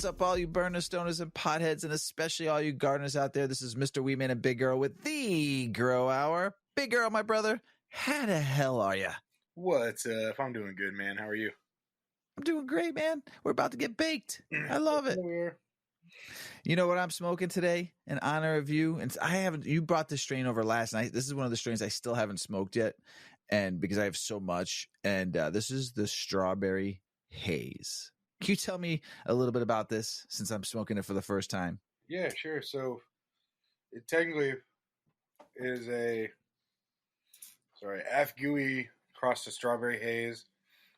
up, all you burners, stoners, and potheads, and especially all you gardeners out there? This is Mr. Weedman and Big Earl with the Grow Hour. Big Earl, my brother, how the hell are you? What's up? I'm doing good, man. How are you? I'm doing great, man. We're about to get baked. I love it. You know what I'm smoking today in honor of you? And you brought this strain over last night. This is one of the strains I still haven't smoked yet, and because I have so much. And this is the strawberry haze. Can you tell me a little bit about this since I'm smoking it for the first time? Yeah, sure. So it technically is Afghui crossed to strawberry haze.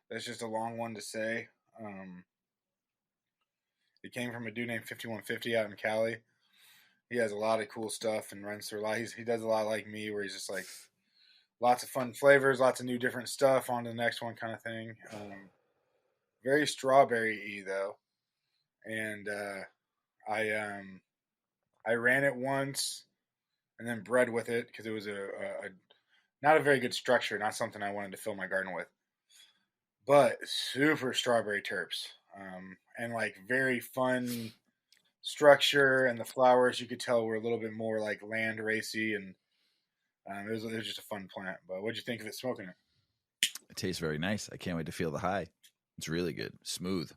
That's just a long one to say. It came from a dude named 5150 out in Cali. He has a lot of cool stuff and runs through a lot. He does a lot like me, where he's just like lots of fun flavors, lots of new different stuff. On to the next one, kind of thing. Very strawberry-y though, and I ran it once and then bred with it because it was a not a very good structure, not something I wanted to fill my garden with, but super strawberry terps, and like very fun structure, and the flowers you could tell were a little bit more like land racy, and it was just a fun plant. But what'd you think of it smoking it? It tastes very nice. I can't wait to feel the high. It's really good, smooth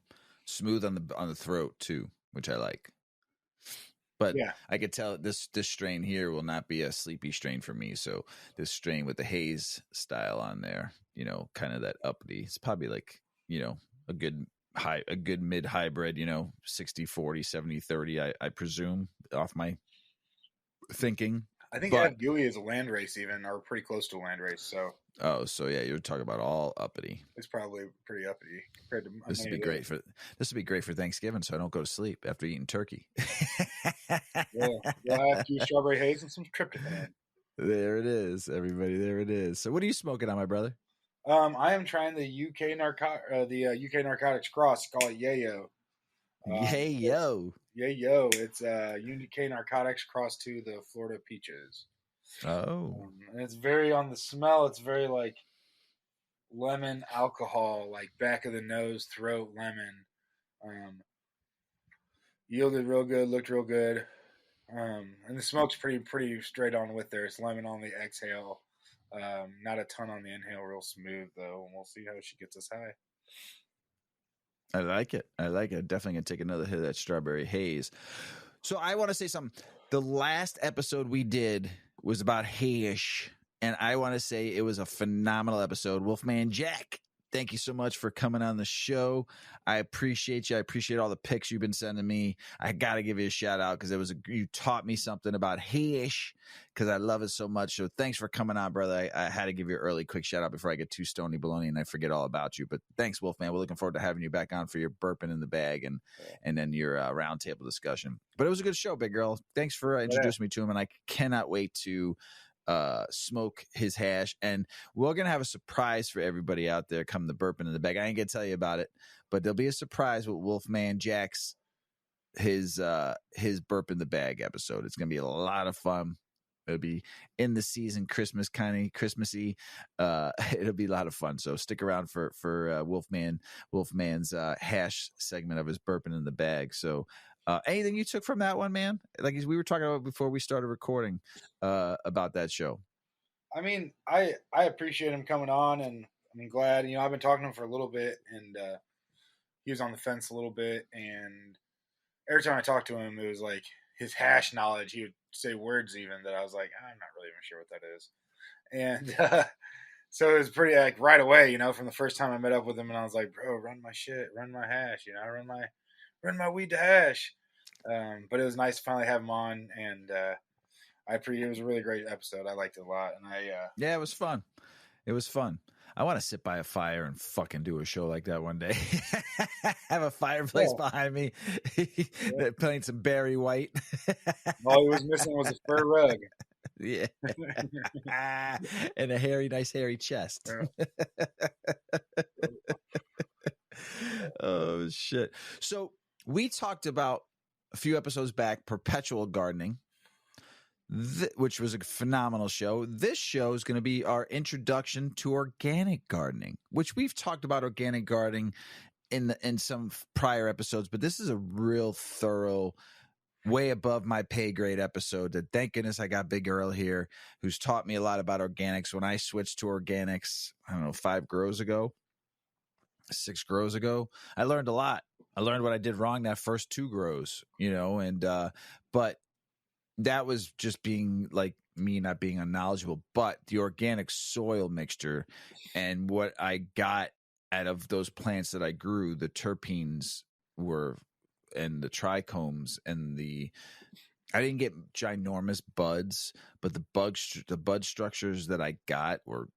on the throat too, which I like. But yeah, I could tell this strain here will not be a sleepy strain for me. So this strain with the haze style on there, you know, kind of that uppity. It's probably like, you know, a good mid hybrid, you know, 60-40, 70-30, I presume, off my thinking. I think Afghui is a landrace even, or pretty close to a landrace. So yeah, you're talking about all uppity. It's probably pretty uppity compared to. This would be great for Thanksgiving, so I don't go to sleep after eating turkey. Yeah, you'll have to strawberry haze and some tryptophan. There it is, everybody. There it is. So, what are you smoking on, my brother? I am trying the UK Narcotics cross. Call it Yayo. Yayo. Yayo. It's UK Narcotics cross to the Florida Peaches. Oh. And it's very on the smell. It's very like lemon alcohol, like back of the nose, throat lemon. Yielded real good, looked real good. And the smoke's pretty straight on with there. It's lemon on the exhale. Not a ton on the inhale, real smooth though. And we'll see how she gets us high. I like it. Definitely gonna take another hit of that strawberry haze. So I want to say something. The last episode we did was about Haze, and I want to say it was a phenomenal episode. Wolfman Jack, thank you so much for coming on the show. I appreciate you. I appreciate all the pics you've been sending me. I got to give you a shout out because you taught me something about Haze because I love it so much. So thanks for coming on, brother. I had to give you an early quick shout out before I get too stony baloney and I forget all about you. But thanks, Wolfman. We're looking forward to having you back on for your burping in the bag and then your roundtable discussion. But it was a good show, Big Girl. Thanks for introducing me to him, and I cannot wait to smoke his hash, and we're gonna have a surprise for everybody out there come the burping in the bag. I ain't gonna tell you about it, but there'll be a surprise with Wolfman Jack's his burp in the bag episode. It's gonna be a lot of fun. It'll be in the season, Christmassy. It'll be a lot of fun. So stick around for Wolfman's hash segment of his burping in the bag. So anything you took from that one, man? Like we were talking about before we started recording about that show. I mean, I appreciate him coming on, and I'm glad. You know, I've been talking to him for a little bit, and he was on the fence a little bit. And every time I talked to him, it was like his hash knowledge. He would say words even that I was like, I'm not really even sure what that is. And so it was pretty like right away, you know, from the first time I met up with him, and I was like, bro, run my shit, run my hash, you know, run my weed to hash. But it was nice to finally have him on, and it was a really great episode. I liked it a lot, and yeah, it was fun. It was fun. I want to sit by a fire and fucking do a show like that one day. Have a fireplace behind me, playing some Barry White. All he was missing was a fur rug. Yeah, and a nice hairy chest. Yeah. Oh shit! So we talked about a few episodes back perpetual gardening, which was a phenomenal show. This show is going to be our introduction to organic gardening, which we've talked about organic gardening in some prior episodes, but this is a real thorough, way above my pay grade episode. That thank goodness I got Big Earl here, who's taught me a lot about organics. When I switched to organics, I don't know, 6 grows ago, I learned a lot. I learned what I did wrong that first 2 grows, and but that was just being like me not being unknowledgeable. But the organic soil mixture and what I got out of those plants that I grew, the terpenes were, and the trichomes, and I didn't get ginormous buds, but the bud structures that I got were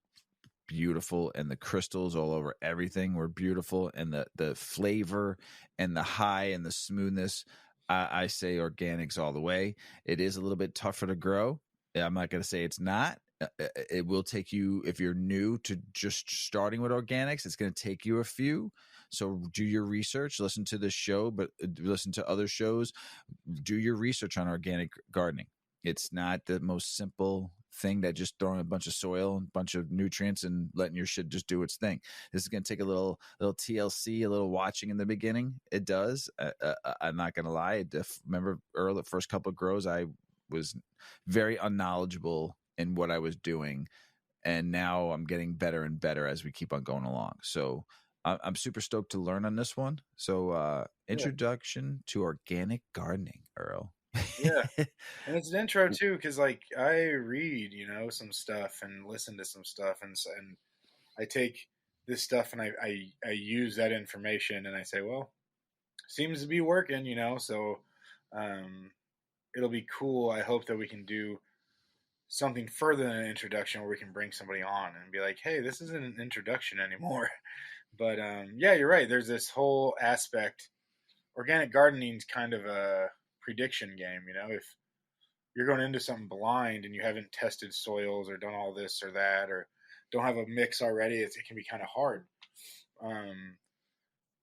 beautiful, and the crystals all over everything were beautiful, and the flavor and the high and the smoothness. I say organics all the way. It is a little bit tougher to grow. I'm not going to say it's not. It will take you, if you're new to just starting with organics, it's going to take you a few. So do your research, listen to this show, but listen to other shows. Do your research on organic gardening. It's not the most simple thing that just throwing a bunch of soil and a bunch of nutrients and letting your shit just do its thing. This is going to take a little TLC, a little watching in the beginning. It does. I'm not going to lie. Remember, Earl, the first couple of grows, I was very unknowledgeable in what I was doing. And now I'm getting better and better as we keep on going along. So I'm super stoked to learn on this one. So introduction to organic gardening, Earl. Yeah. And it's an intro too, because like I read, some stuff and listen to some stuff, and I take this stuff and I use that information, and I say, well, seems to be working, So it'll be cool. I hope that we can do something further than an introduction, where we can bring somebody on and be like, hey, this isn't an introduction anymore. But yeah, you're right. There's this whole aspect. Organic gardening is kind of a prediction game, If you're going into something blind and you haven't tested soils or done all this or that, or don't have a mix already, it can be kind of hard.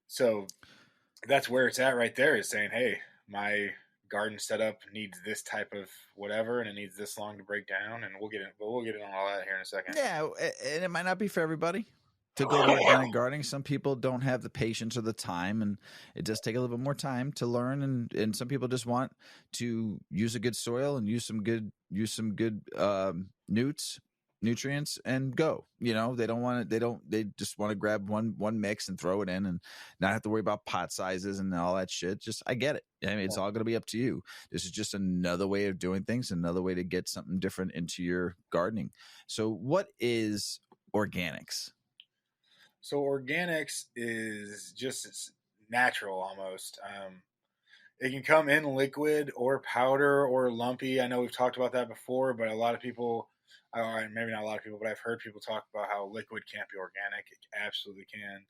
So that's where it's at right there, is saying, hey, my garden setup needs this type of whatever, and it needs this long to break down, and we'll get into all that here in a second. Yeah, and it might not be for everybody to go to organic gardening. Some people don't have the patience or the time, and it does take a little bit more time to learn. And some people just want to use a good soil and use some good nutrients and go. They don't want to. They just want to grab one mix and throw it in, and not have to worry about pot sizes and all that shit. Just, I get it. I mean, it's all going to be up to you. This is just another way of doing things, another way to get something different into your gardening. So, what is organics? So organics is just, it's natural almost. It can come in liquid or powder or lumpy. I know we've talked about that before, but a lot of people, maybe not a lot of people, but I've heard people talk about how liquid can't be organic. It absolutely can.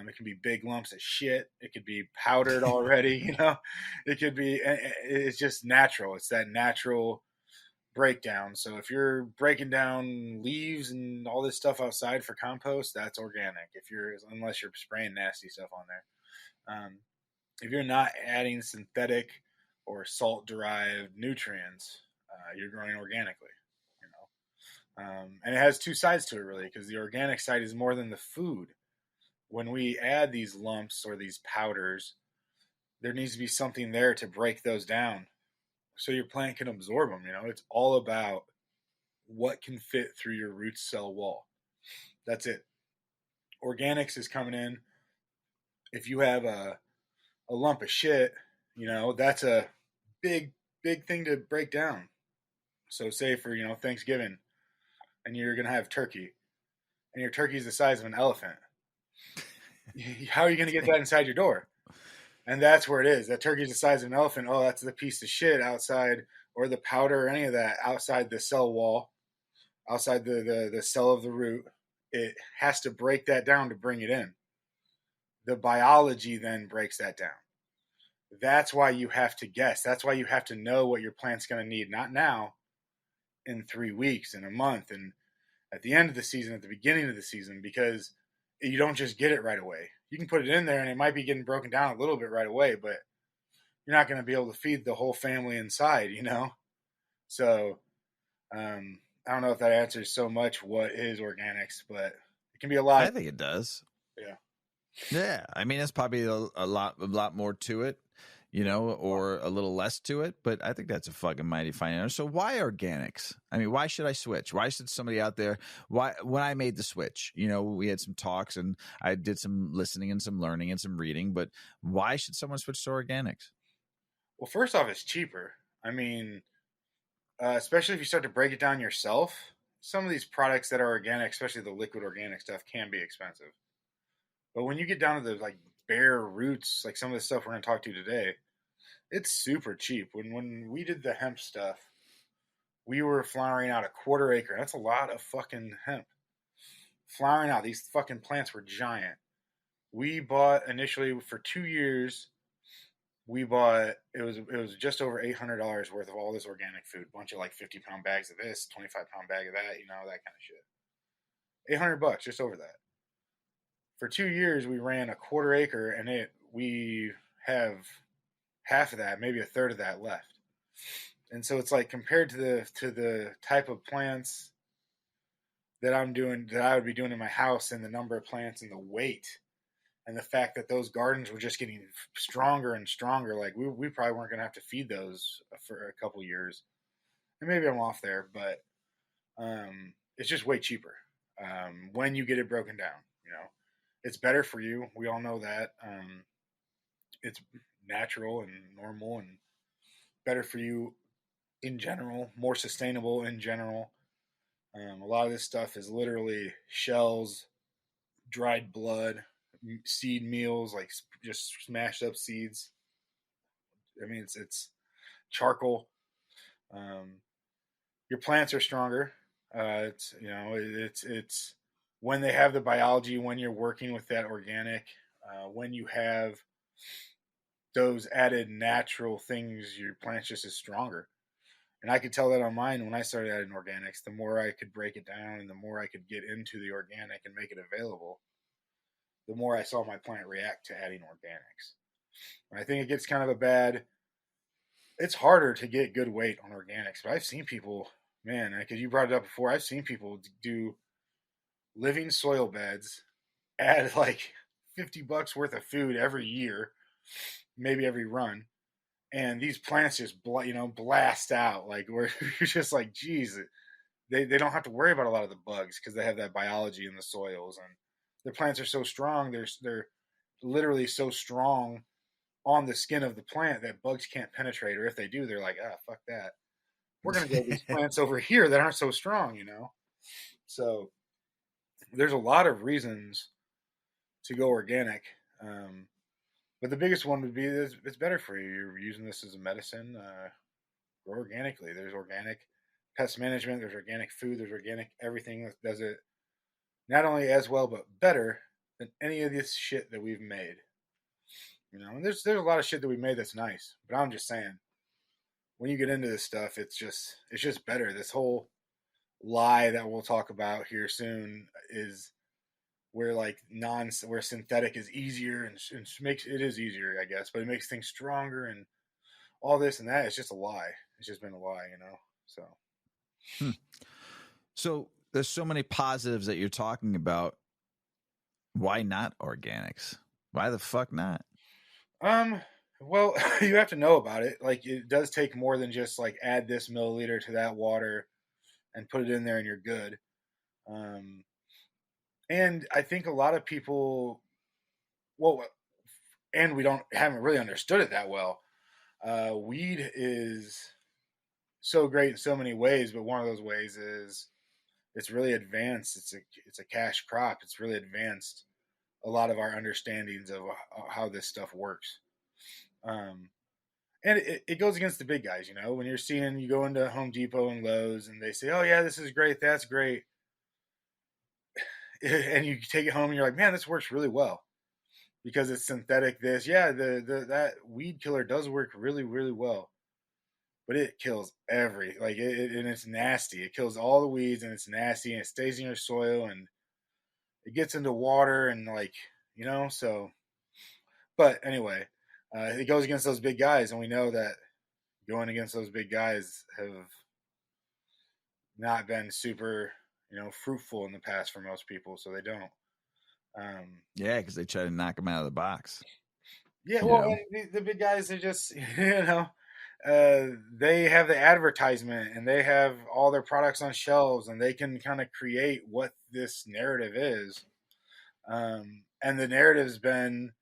It can be big lumps of shit. It could be powdered already. It could be. It's just natural. It's that natural breakdown. So if you're breaking down leaves and all this stuff outside for compost, that's organic. Unless you're spraying nasty stuff on there. If you're not adding synthetic or salt derived nutrients, you're growing organically. And it has two sides to it, really, because the organic side is more than the food. When we add these lumps or these powders, there needs to be something there to break those down so your plant can absorb them. It's all about what can fit through your root cell wall. That's it. Organics is coming in. If you have a lump of shit, that's a big thing to break down. So say for, Thanksgiving, and you're going to have turkey, and your turkey is the size of an elephant. How are you going to get that inside your door? And that's where it is. That turkey is the size of an elephant. Oh, that's the piece of shit outside, or the powder or any of that outside the cell wall, outside the cell of the root. It has to break that down to bring it in. The biology then breaks that down. That's why you have to guess. That's why you have to know what your plant's going to need. Not now, in 3 weeks, in a month, and at the end of the season, at the beginning of the season, because you don't just get it right away. You can put it in there and it might be getting broken down a little bit right away, but you're not going to be able to feed the whole family inside, So I don't know if that answers so much what is organics, but it can be a lot. I think it does. Yeah. Yeah, I mean, it's probably a lot more to it, or a little less to it. But I think that's a fucking mighty fine answer. So why organics? I mean, why should I switch? Why should somebody out there? Why when I made the switch? We had some talks and I did some listening and some learning and some reading. But why should someone switch to organics? Well, first off, it's cheaper. I mean, especially if you start to break it down yourself, some of these products that are organic, especially the liquid organic stuff, can be expensive. But when you get down to the like bare roots, like some of the stuff we're going to talk to today, it's super cheap. When we did the hemp stuff, we were flowering out a quarter acre. That's a lot of fucking hemp. Flowering out. These fucking plants were giant. We bought initially for 2 years. We bought it was just over $800 worth of all this organic food. Bunch of like 50-pound bags of this, 25-pound bag of that, that kind of shit. $800 just over that. For 2 years we ran a quarter acre, and we have half of that, maybe a third of that left. And so it's like compared to the type of plants that I'm doing, that I would be doing in my house, and the number of plants and the weight, and the fact that those gardens were just getting stronger and stronger, like we probably weren't going to have to feed those for a couple years. And maybe I'm off there, but it's just way cheaper when you get it broken down. It's better for you. We all know that. It's natural and normal and better for you in general, more sustainable in general. A lot of this stuff is literally shells, dried blood, seed meals, like just smashed up seeds. I mean, it's charcoal. Your plants are stronger. It's when they have the biology, when you're working with that organic, when you have those added natural things, your plant's just is stronger. And I could tell that on mine when I started adding organics. The more I could break it down and the more I could get into the organic and make it available, the more I saw my plant react to adding organics. And I think it gets kind of it's harder to get good weight on organics, but I've seen people, man, because you brought it up before, I've seen people do living soil beds, add like $50 worth of food every year, maybe every run, and these plants just blast out, like where you're just like, geez, they don't have to worry about a lot of the bugs because they have that biology in the soils, and the plants are so strong. They're literally so strong on the skin of the plant that bugs can't penetrate, or if they do, they're like, fuck that. We're gonna grow these plants over here that aren't so strong. So there's a lot of reasons to go organic. But the biggest one would be it's better for you. You're using this as a medicine. Grow organically. There's organic pest management. There's organic food. There's organic everything that does it not only as well but better than any of this shit that we've made. And there's a lot of shit that we made that's nice. But I'm just saying, when you get into this stuff, it's just better. This whole lie that we'll talk about here soon is where where synthetic is easier and makes it is easier, I guess, but it makes things stronger and all this and that. It's just a lie. It's just been a lie, So, So there's so many positives that you're talking about. Why not organics? Why the fuck not? Well, you have to know about it. Like, it does take more than just like add this milliliter to that water and put it in there and you're good. And I think a lot of people, and we haven't really understood it that well. Weed is so great in so many ways, but one of those ways is it's really advanced. It's a cash crop. It's really advanced a lot of our understandings of how this stuff works. And it goes against the big guys, when you go into Home Depot and Lowe's and they say, oh yeah, this is great, that's great. And you take it home and you're like, man, this works really well because it's synthetic. That weed killer does work really, really well, but it kills and it's nasty. It kills all the weeds and it's nasty and it stays in your soil and it gets into water and so. But anyway, it goes against those big guys, and we know that going against those big guys have not been super, fruitful in the past for most people, so they don't. Yeah, because they try to knock them out of the box. Yeah, You well, know? and the big guys are just, they have the advertisement and they have all their products on shelves and they can kind of create what this narrative is. And the narrative's been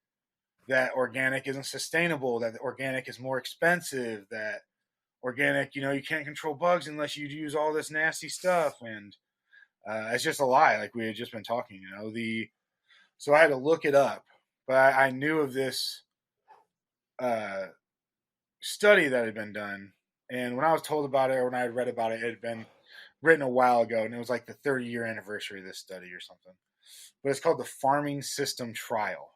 that organic isn't sustainable, that organic is more expensive, that organic, you can't control bugs unless you use all this nasty stuff. And it's just a lie, like we had just been talking, so I had to look it up, but I knew of this uh, study that had been done. And when I was told about it, or when I had read about it, it had been written a while ago, and it was like the 30-year anniversary of this study or something. But it's called the Farming System Trial,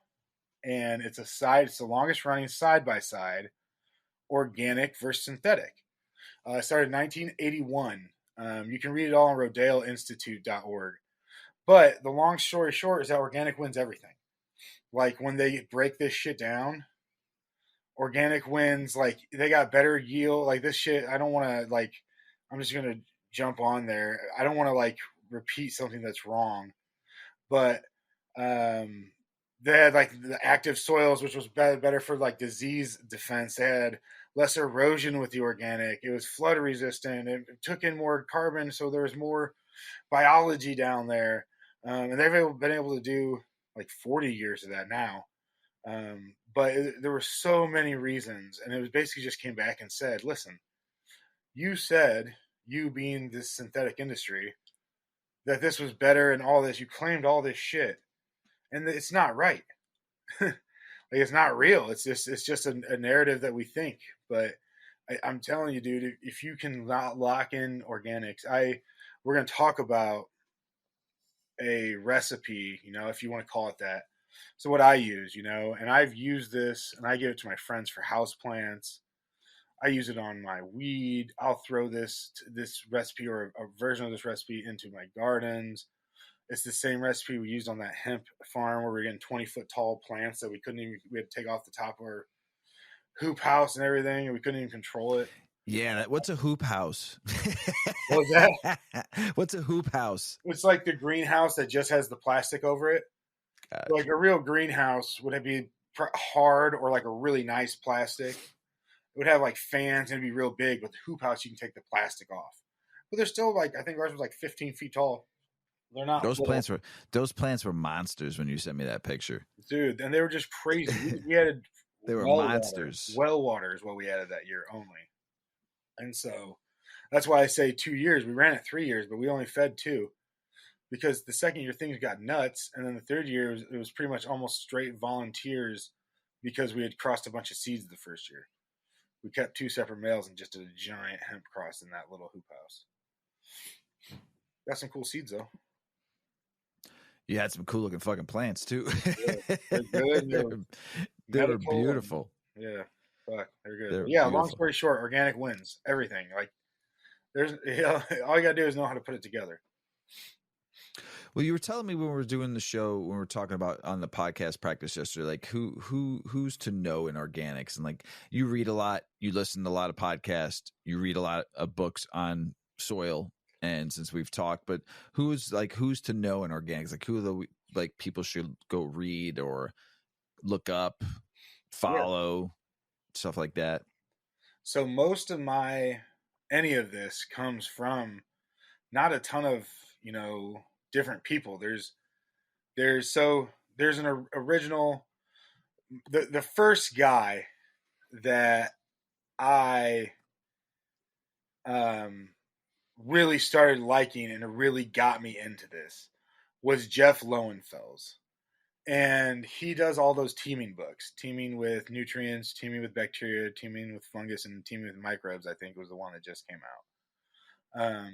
and it's the longest running side by side organic versus synthetic. It started in 1981. You can read it all on rodeleinstitute.org. But the long story short is that organic wins everything. Like when they break this shit down, organic wins. Like they got better yield. Like this shit, I don't want to like. I'm just gonna jump on there. I don't want to like repeat something that's wrong, but they had like the active soils, which was better for like disease defense. They had less erosion with the organic. It was flood resistant. It took in more carbon, so there was more biology down there. And they've been able to do like 40 years of that now. But there were so many reasons, and it was basically just came back and said, "Listen, you said, you being this synthetic industry, that this was better and all this. You claimed all this shit, and it's not right. Like it's not real. It's just a narrative that we think. But I'm telling you, dude, if you can lock in organics, we're gonna talk about a recipe, if you want to call it that. So what I use, and I've used this, and I give it to my friends for house plants. I use it on my weed. I'll throw this recipe or a version of this recipe into my gardens. It's the same recipe we used on that hemp farm where we're getting 20-foot tall plants that we had to take off the top of our hoop house and everything, and we couldn't even control it. Yeah, what's a hoop house? What was that? What's a hoop house? It's like the greenhouse that just has the plastic over it. Gotcha. Like a real greenhouse would be hard or like a really nice plastic. It would have like fans and it'd be real big. With the hoop house, you can take the plastic off. But they're still like, I think ours was like 15 feet tall. They're not Those little. plants were monsters when you sent me that picture, dude, and they were just crazy. We added they were monsters. Well water is what we added that year only, and so that's why I say 2 years. We ran it 3 years, but we only fed 2 because the second year things got nuts, and then the third year it was pretty much almost straight volunteers because we had crossed a bunch of seeds the first year. We kept 2 separate males and just did a giant hemp cross in that little hoop house. Got some cool seeds though. You had some cool looking fucking plants too. Yeah, they're good. They were beautiful. Yeah, fuck, they're good. Yeah, beautiful. Long story short, organic wins everything. Like, there's all you gotta do is know how to put it together. Well, you were telling me when we were doing the show, when we were talking about on the podcast practice yesterday, like who's to know in organics, and like you read a lot, you listen to a lot of podcasts, you read a lot of books on soil. And since we've talked, but who's to know in organics? Like who are the like people should go read or look up, follow, stuff like that. So most of any of this comes from not a ton of different people. There's an original. The first guy that I really started liking and it really got me into this was Jeff Lowenfels. And he does all those teaming books, teaming with nutrients, teaming with bacteria, teaming with fungus, and teaming with microbes, I think was the one that just came out.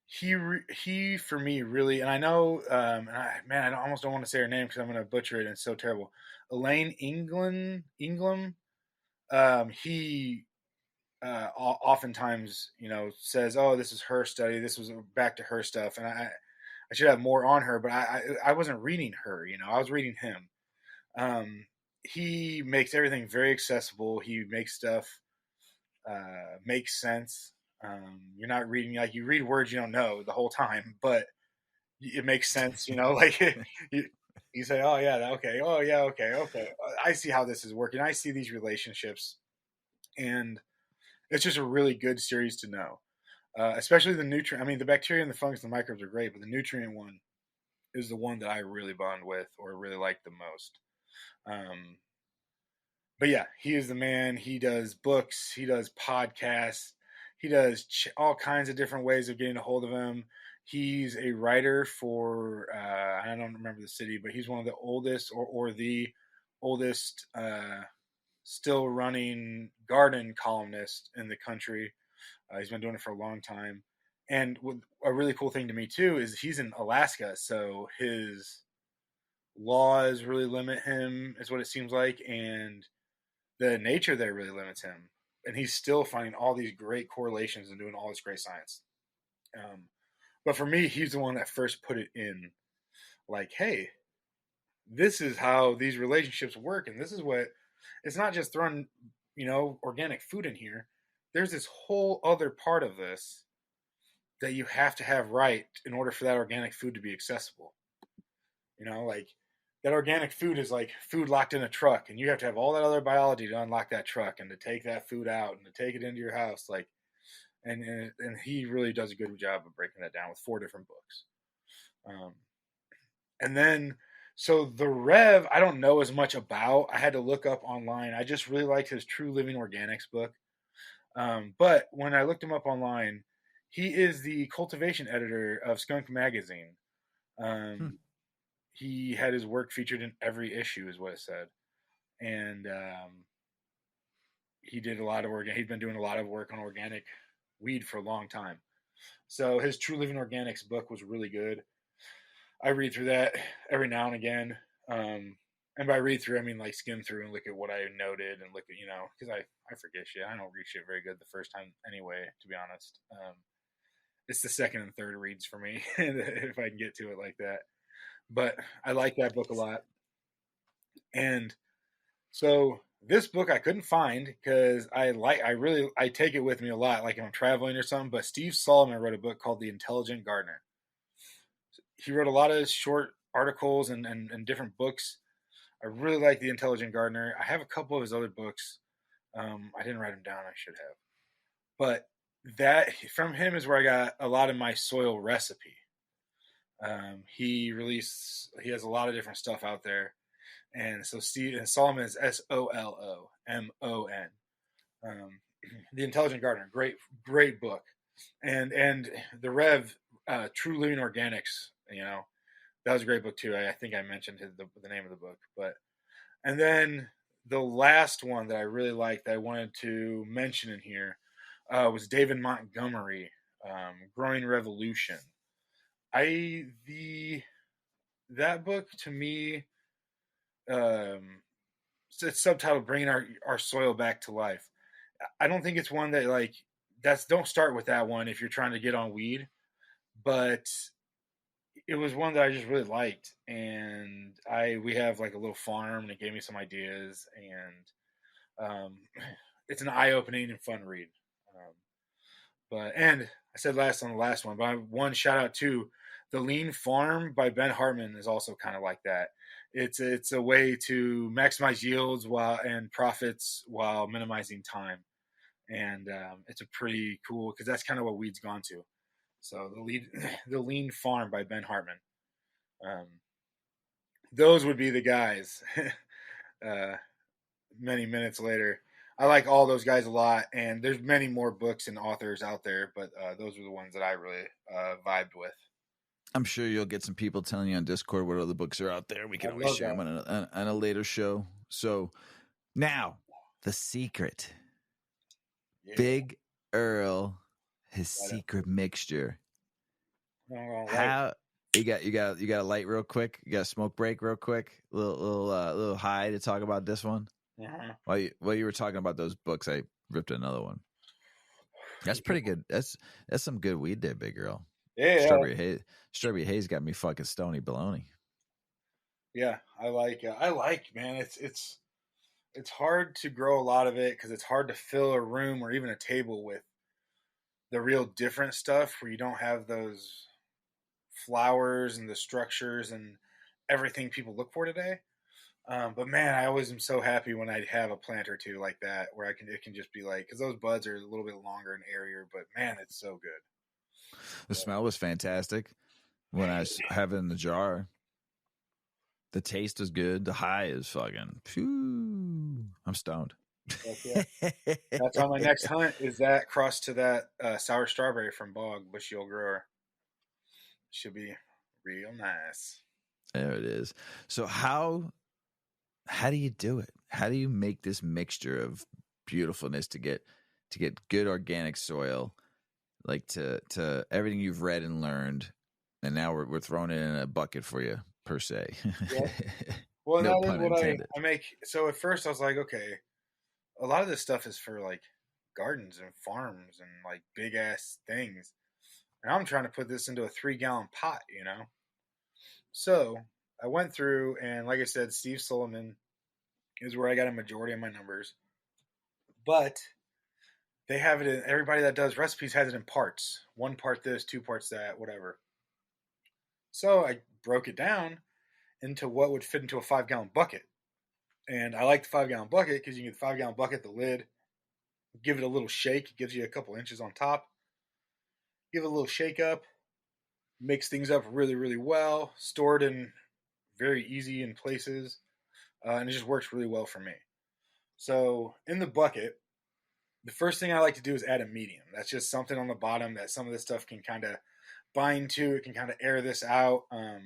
He for me really, and I know, I almost don't want to say her name because I'm going to butcher it and it's so terrible. Elaine Ingham. He oftentimes, says, "Oh, this is her study. This was back to her stuff," and I should have more on her, but I wasn't reading her. I was reading him. He makes everything very accessible. He makes stuff make sense. You're not reading like you read words you don't know the whole time, but it makes sense. Like You say, "Oh yeah, okay. Oh yeah, okay, okay. I see how this is working. I see these relationships." And it's just a really good series to know, especially the nutrient. I mean, the bacteria and the fungus and the microbes are great, but the nutrient one is the one that I really bond with or really like the most. Um, but yeah, he is the man. He does books, he does podcasts, he does all kinds of different ways of getting a hold of him. He's a writer for I don't remember the city, but he's one of the oldest or the oldest still running garden columnist in the country. He's been doing it for a long time. And a really cool thing to me too is he's in Alaska, so his laws really limit him, is what it seems like, and the nature there really limits him. And he's still finding all these great correlations and doing all this great science. Um, but for me, he's the one that first put it in, like, hey, this is how these relationships work, and this is what it's not just throwing, organic food in here. There's this whole other part of this that you have to have right in order for that organic food to be accessible. Like that organic food is like food locked in a truck, and you have to have all that other biology to unlock that truck and to take that food out and to take it into your house. Like, and he really does a good job of breaking that down with 4 different books. Um, and then, so the Rev, I don't know as much about. I had to look up online. I just really liked his True Living Organics book. But when I looked him up online, he is the cultivation editor of Skunk Magazine. Hmm. He had his work featured in every issue, is what it said, and he did a lot of He'd been doing a lot of work on organic weed for a long time. So his True Living Organics book was really good. I read through that every now and again. And by read through, I mean like skim through and look at what I noted and look at, because I forget shit. I don't read shit very good the first time anyway, to be honest. It's the second and third reads for me if I can get to it like that. But I like that book a lot. And so this book I couldn't find because I take it with me a lot, like if I'm traveling or something. But Steve Solomon wrote a book called The Intelligent Gardener. He wrote a lot of short articles and different books. I really like The Intelligent Gardener. I have a couple of his other books. I didn't write them down. I should have. But that from him is where I got a lot of my soil recipe. He has a lot of different stuff out there. And so Steve and Solomon is Solomon. The Intelligent Gardener, great book. And the Rev, True Living Organics, that was a great book too. I think I mentioned the name of the book, and then the last one that I really liked that I wanted to mention in here was David Montgomery, Growing Revolution. That book to me, it's subtitled "Bringing Our Soil Back to Life." I don't think it's one that don't start with that one if you're trying to get on weed, but it was one that I just really liked, and we have like a little farm, and it gave me some ideas, and it's an eye opening and fun read. And I said last on the last one, but one shout out to The Lean Farm by Ben Hartman is also kind of like that. It's a way to maximize yields and profits while minimizing time, and it's a pretty cool because that's kind of what weed's gone to. So the Lean Farm by Ben Hartman. Um, those would be the guys. Many minutes later, I like all those guys a lot, and there's many more books and authors out there, but those are the ones that I really vibed with. I'm sure you'll get some people telling you on Discord what other books are out there. We can I always love share that. them on a later show. So now, the secret. Yeah, Big Earl, his got it. secret mixture. I'm not gonna lie. How you got a light real quick? You got a smoke break real quick? Little high to talk about this one. Uh-huh. While you were talking about those books, I ripped another one. That's pretty good. That's some good weed there, Big Earl. Yeah, Strawberry haze got me fucking stony baloney. yeah. I like, man. It's hard to grow a lot of it because it's hard to fill a room or even a table with the real different stuff where you don't have those flowers and the structures everything people look for today. But man, I always am so happy when I have a plant or two like that where it can just be like, because those buds are a little bit longer and airier, but man, it's so good. The smell was fantastic when I was having the jar. The taste is good. The high is fucking. Phew, I'm stoned. Yeah. That's on my next hunt. Is that cross to that sour strawberry from Bog Bushy Old Grower? Should be real nice. There it is. So how do you do it? How do you make this mixture of beautifulness to get good organic soil, like to everything you've read and learned, and now we're throwing it in a bucket for you per se. Yeah. Well, No that is pun what intended. I make. So at first I was like, okay, a lot of this stuff is for like gardens and farms and like big ass things, and I'm trying to put this into a 3-gallon pot, you know. So I went through and, like I said, Steve Sullivan is where I got a majority of my numbers, but they have it in, everybody that does recipes has it in parts. 1 part this, 2 parts that, whatever. So I broke it down into what would fit into a 5-gallon bucket. And I like the 5-gallon bucket because you can get the 5-gallon bucket, the lid, give it a little shake. It gives you a couple inches on top. Give it a little shake up, mix things up really, really well, stored in very easy in places, and it just works really well for me. So in the bucket, the first thing I like to do is add a medium. That's just something on the bottom that some of this stuff can kind of bind to. It can kind of air this out. I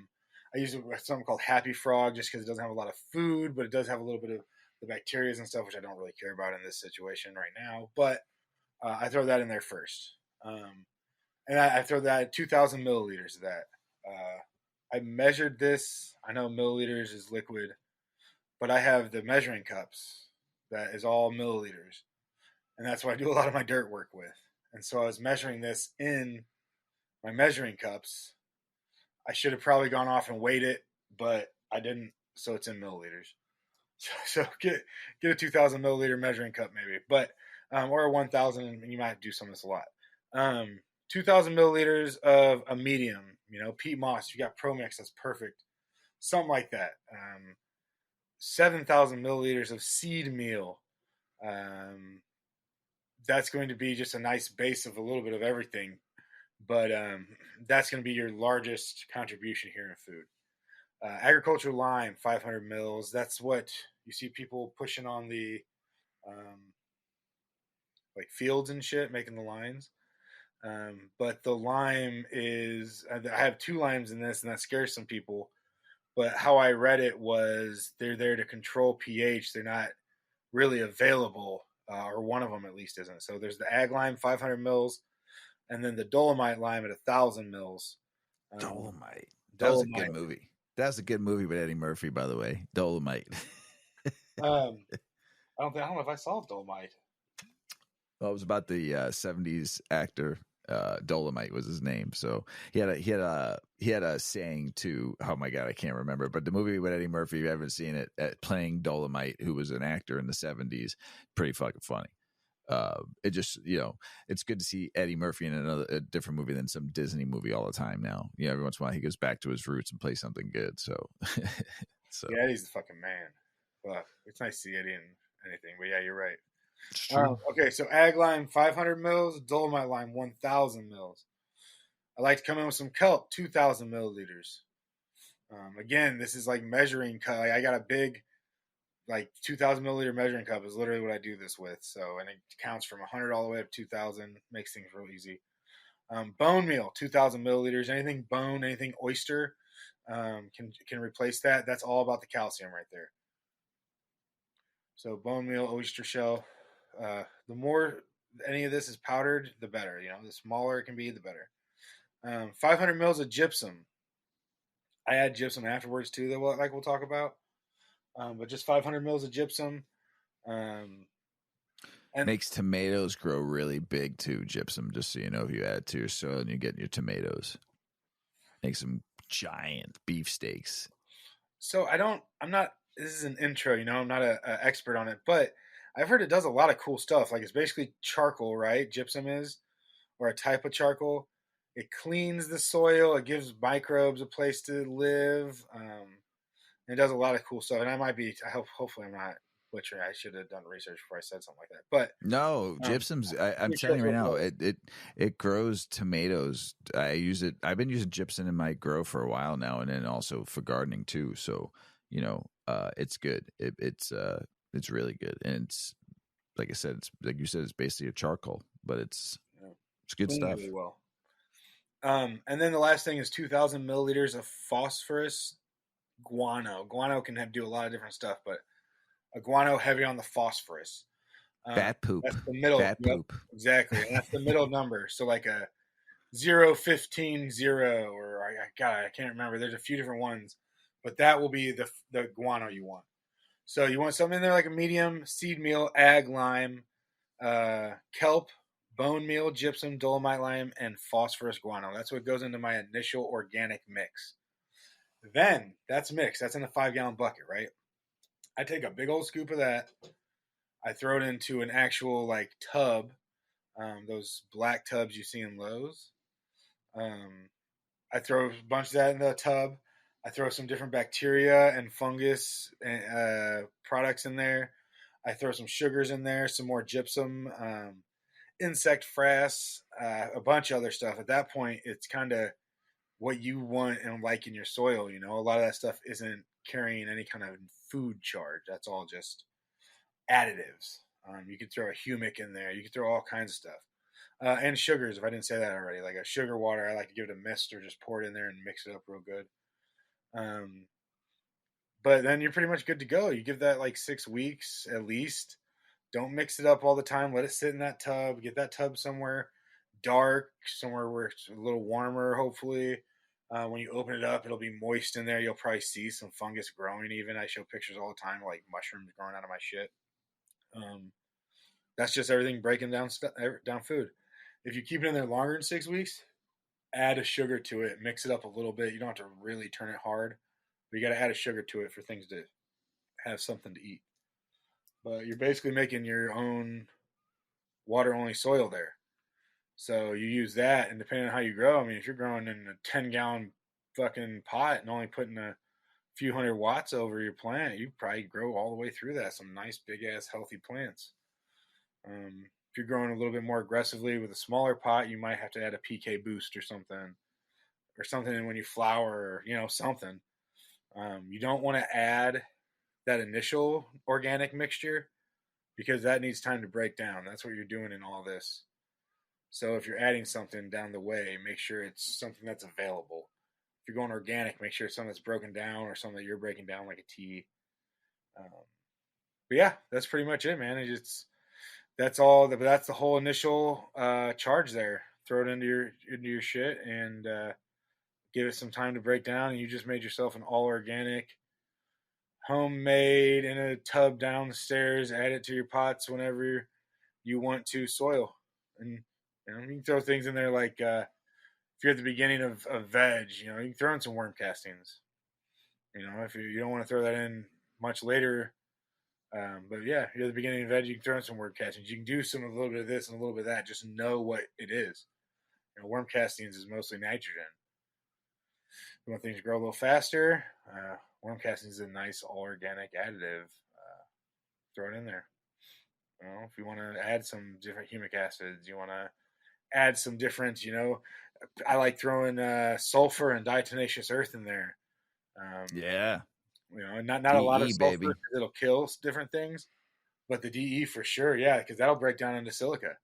use something called Happy Frog just because it doesn't have a lot of food, but it does have a little bit of the bacteria and stuff, which I don't really care about in this situation right now. But I throw that in there first. And I throw that 2,000 milliliters of that. I measured this. I know milliliters is liquid, but I have the measuring cups that is all milliliters. And that's what I do a lot of my dirt work with. And so I was measuring this in my measuring cups. I should have probably gone off and weighed it, but I didn't. So it's in milliliters. So get a 2,000 milliliter measuring cup maybe, but or a 1,000, and you might do some of this a lot. 2,000 milliliters of a medium, peat moss. You got Promix, that's perfect. Something like that. 7,000 milliliters of seed meal. That's going to be just a nice base of a little bit of everything, but that's going to be your largest contribution here in food. Agricultural lime, 500 mils. That's what you see people pushing on the like fields and shit, making the lines. But the lime is, I have 2 limes in this, and that scares some people. But how I read it was they're there to control pH. They're not really available, or one of them at least isn't. So there's the ag lime, 500 mils, and then the dolomite lime at 1,000 mils. Dolomite. That was a good movie. That's a good movie with Eddie Murphy, by the way. Dolomite. I don't know if I saw Dolomite. Well, it was about the 70s actor. Dolomite was his name. So he had a saying to, oh my God, I can't remember, but the movie with Eddie Murphy, if you haven't seen it, playing Dolomite, who was an actor in the 70s, pretty fucking funny. It just, it's good to see Eddie Murphy in a different movie than some Disney movie all the time now. Every once in a while he goes back to his roots and plays something good. So, yeah, Eddie's the fucking man. But it's nice to see Eddie in anything. But yeah, you're right. Okay, so ag lime 500 mils, dolomite lime 1,000 mils. I like to come in with some kelp, 2,000 milliliters. Again, this is like measuring cup. Like I got a big, like 2,000 milliliter measuring cup is literally what I do this with. So, and it counts from 100 all the way up to 2,000. Makes things real easy. Bone meal, 2,000 milliliters. Anything bone, anything oyster can replace that. That's all about the calcium right there. So bone meal, oyster shell. The more any of this is powdered, the better. The smaller it can be, the better. 500 mils of gypsum. I add gypsum afterwards too, that we'll talk about. But just 500 mils of gypsum. And makes tomatoes grow really big too, gypsum, just so you know, if you add it to your soil and you get your tomatoes. Makes them giant beefsteaks. So this is an intro, I'm not an expert on it, but I've heard it does a lot of cool stuff. Like it's basically charcoal, right? Gypsum is, or a type of charcoal. It cleans the soil. It gives microbes a place to live. And it does a lot of cool stuff. And hopefully I'm not butchering. I should have done research before I said something like that. But No, gypsum's. I'm telling you right now, it grows tomatoes. I use it. I've been using gypsum in my grow for a while now, and then also for gardening too. So it's good. It's really good, and it's like I said, it's like you said, it's basically a charcoal, but it's good stuff. Really well. And then the last thing is 2,000 milliliters of phosphorus guano. Guano can do a lot of different stuff, but a guano heavy on the phosphorus. Bat poop. That's the middle. Bat poop. Exactly. And that's the middle number. So like a 015 0, or I can't remember. There's a few different ones, but that will be the guano you want. So you want something in there like a medium seed meal, ag lime, kelp, bone meal, gypsum, dolomite lime, and phosphorus guano. That's what goes into my initial organic mix. Then that's mixed. That's in a 5-gallon bucket, right? I take a big old scoop of that. I throw it into an actual like tub, those black tubs you see in Lowe's. I throw a bunch of that in the tub. I throw some different bacteria and fungus products in there. I throw some sugars in there, some more gypsum, insect frass, a bunch of other stuff. At that point, it's kind of what you want and like in your soil. A lot of that stuff isn't carrying any kind of food charge. That's all just additives. You could throw a humic in there. You could throw all kinds of stuff. And sugars, if I didn't say that already. Like a sugar water, I like to give it a mist or just pour it in there and mix it up real good. But then you're pretty much good to go. You give that like 6 weeks at least. Don't mix it up all the time. Let it sit in that tub. Get that tub somewhere dark, somewhere where it's a little warmer, hopefully. When you open it up, it'll be moist in there. You'll probably see some fungus growing even. I show pictures all the time, like mushrooms growing out of my shit. That's just everything breaking down food. If you keep it in there longer than 6 weeks, add a sugar to it. Mix it up a little bit. You don't have to really turn it hard, but you got to add a sugar to it for things to have something to eat. But you're basically making your own water-only soil there. So you use that, and depending on how you grow, I mean, if you're growing in a 10-gallon fucking pot and only putting a few hundred watts over your plant, you probably grow all the way through that. Some nice, big-ass, healthy plants. If you're growing a little bit more aggressively with a smaller pot, you might have to add a PK boost or something when you flower, something. You don't want to add that initial organic mixture because that needs time to break down. That's what you're doing in all this. So if you're adding something down the way, make sure it's something that's available. If you're going organic, make sure it's something that's broken down or something that you're breaking down like a tea. But yeah, that's pretty much it, man. That's all. That's the whole initial charge there. Throw it into your shit and give it some time to break down, and you just made yourself an all organic, homemade in a tub down the stairs. Add it to your pots whenever you want to soil, and you can throw things in there like if you're at the beginning of veg, you can throw in some worm castings. If you don't want to throw that in much later. But yeah, you're at the beginning of veg, you can throw in some worm castings. You can do a little bit of this and a little bit of that. Just know what it is. Worm castings is mostly nitrogen. You want things to grow a little faster, worm castings is a nice all-organic additive. Throw it in there. If you want to add some different humic acids, you want to add some different, I like throwing sulfur and diatomaceous earth in there. Yeah. Not DE, a lot of sulfur baby. because it'll kill different things, but the DE for sure, yeah, because that'll break down into silica.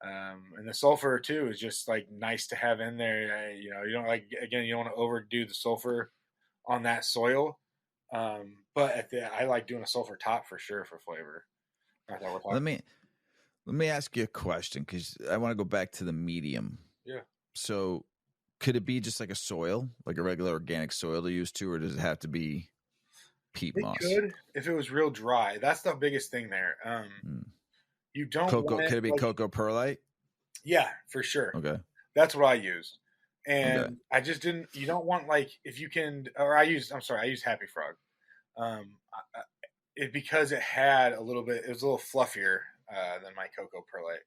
And the sulfur too is just like nice to have in there. You don't you don't want to overdo the sulfur on that soil. But I like doing a sulfur top for sure for flavor. Not that we're talking. Let me ask you a question because I want to go back to the medium. Yeah. So could it be just like a soil, like a regular organic soil to use too, or does it have to be peat moss? It could if it was real dry. That's the biggest thing there. You don't could it be cocoa perlite? Yeah, for sure. Okay. That's what I used. And I just didn't, you don't want if you can, or I used Happy Frog. Because it had it was a little fluffier than my cocoa perlite.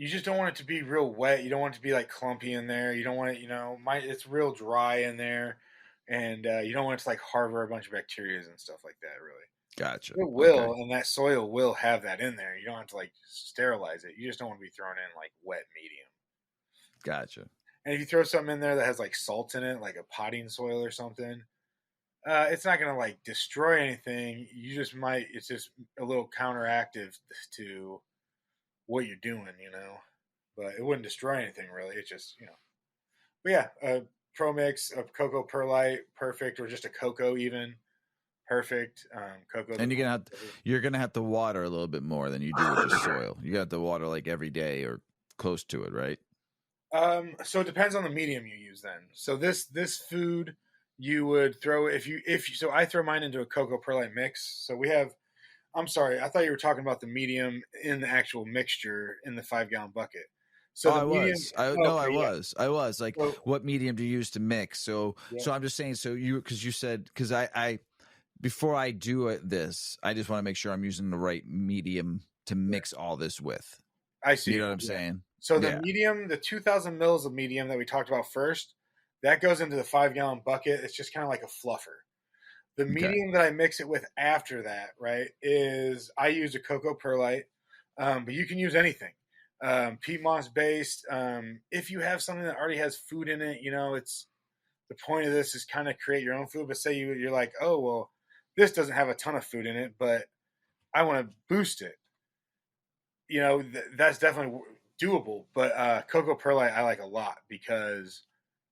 you just don't want it to be real wet. You don't want it to be like clumpy in there. You don't want it, it's real dry in there, and you don't want it to like harbor a bunch of bacteria and stuff like that. Really, Gotcha. it Okay. will, and that soil will have that in there. You don't have to like sterilize it. You just don't want to be throwing in like wet medium. Gotcha. And if you throw something in there that has like salt in it, like a potting soil or something, it's not going to like destroy anything. You just might. It's just a little counteractive to what you're doing, But it wouldn't destroy anything really. It's just. But yeah, Pro Mix, a cocoa perlite, perfect, or just a cocoa even, perfect. Cocoa. And you're gonna have to water a little bit more than you do with the soil. You got to water like every day or close to it, right? So it depends on the medium you use then. So this food you would throw if you so I throw mine into a cocoa perlite mix. So we have. I'm sorry, I thought you were talking about the medium in the actual mixture in the 5-gallon bucket. So the I medium. was. I was like, So, what medium do you use to mix? So yeah. I'm just saying. So because you said because I before I do this, I just want to make sure I'm using the right medium to mix all this with. I see. You know what I'm saying? So the medium, the 2,000 mils of medium that we talked about first, that goes into the 5-gallon bucket. It's just kind of like a fluffer. The medium that I mix it with after that, right, is I use a cocoa perlite, but you can use anything. Peat moss based. If you have something that already has food in it, it's the point of this is kind of create your own food. But say you're like, oh, well, this doesn't have a ton of food in it, but I want to boost it. That's definitely doable. But cocoa perlite I like a lot because